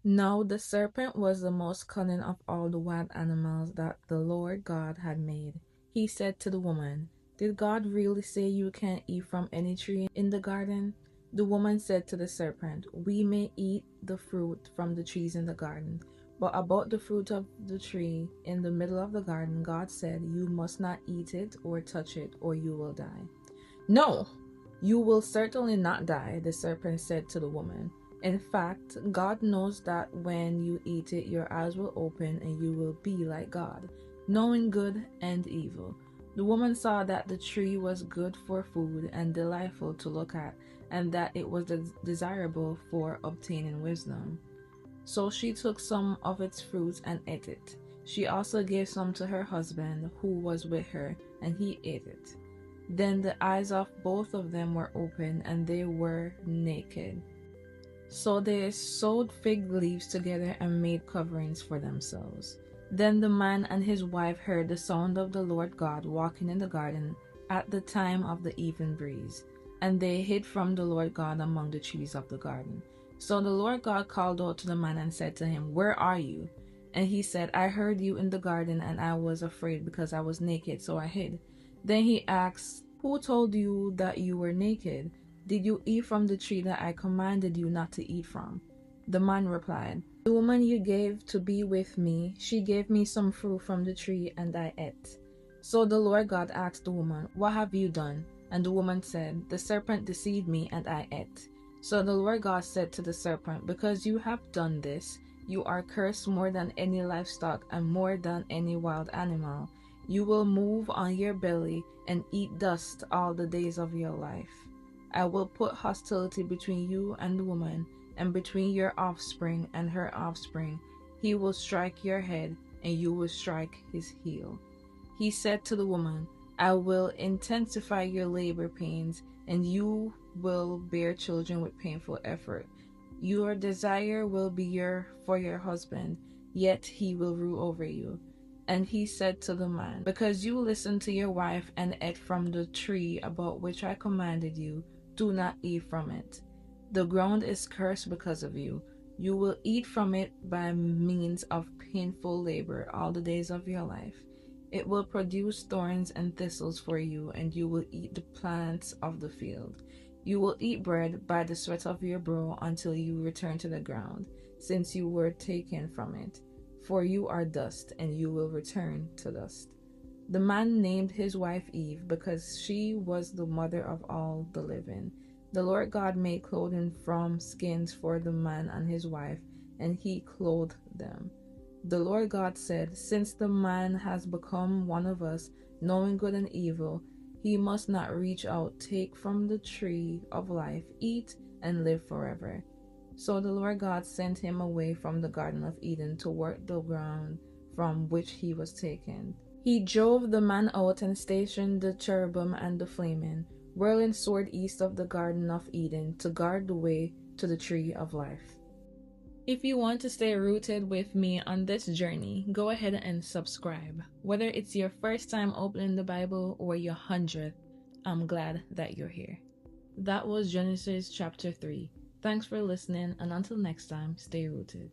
Now the serpent was the most cunning of all the wild animals that the Lord God had made. He said to the woman, "Did God really say you can't eat from any tree in the garden?" The woman said to the serpent, "We may eat the fruit from the trees in the garden, but about the fruit of the tree in the middle of the garden, God said, 'You must not eat it or touch it, or you will die.'" "No, you will certainly not die," the serpent said to the woman. "In fact, God knows that when you eat it, your eyes will open and you will be like God, knowing good and evil." The woman saw that the tree was good for food and delightful to look at, and that it was desirable for obtaining wisdom. So she took some of its fruits and ate it. She also gave some to her husband who was with her, and he ate it. Then the eyes of both of them were opened, and they were naked. So they sewed fig leaves together and made coverings for themselves. Then the man and his wife heard the sound of the Lord God walking in the garden at the time of the evening breeze, and they hid from the Lord God among the trees of the garden. So the Lord God called out to the man and said to him, "Where are you?" And he said, "I heard you in the garden, and I was afraid because I was naked, so I hid." Then he asked, "Who told you that you were naked? Did you eat from the tree that I commanded you not to eat from?" The man replied, "The woman you gave to be with me, she gave me some fruit from the tree, and I ate." So the Lord God asked the woman, "What have you done?" And the woman said, "The serpent deceived me, and I ate." So the Lord God said to the serpent, "Because you have done this, you are cursed more than any livestock and more than any wild animal. You will move on your belly and eat dust all the days of your life. I will put hostility between you and the woman, and between your offspring and her offspring. He will strike your head, and you will strike his heel." He said to the woman, "I will intensify your labor pains, and you will bear children with painful effort. Your desire will be for your husband, yet he will rule over you." And he said to the man, "Because you listened to your wife and ate from the tree about which I commanded you, do not eat from it. The ground is cursed because of you. You will eat from it by means of painful labor all the days of your life. It will produce thorns and thistles for you, and you will eat the plants of the field. You will eat bread by the sweat of your brow until you return to the ground, since you were taken from it. For you are dust, and you will return to dust." The man named his wife Eve because she was the mother of all the living. The Lord God made clothing from skins for the man and his wife, and he clothed them. The Lord God said, "Since the man has become one of us, knowing good and evil, he must not reach out, take from the tree of life, eat, and live forever." So the Lord God sent him away from the Garden of Eden to work the ground from which he was taken. He drove the man out and stationed the cherubim and the flaming, whirling sword east of the Garden of Eden to guard the way to the tree of life. If you want to stay rooted with me on this journey, go ahead and subscribe. Whether it's your first time opening the Bible or your 100th, I'm glad that you're here. That was Genesis chapter 3. Thanks for listening, and until next time, stay rooted.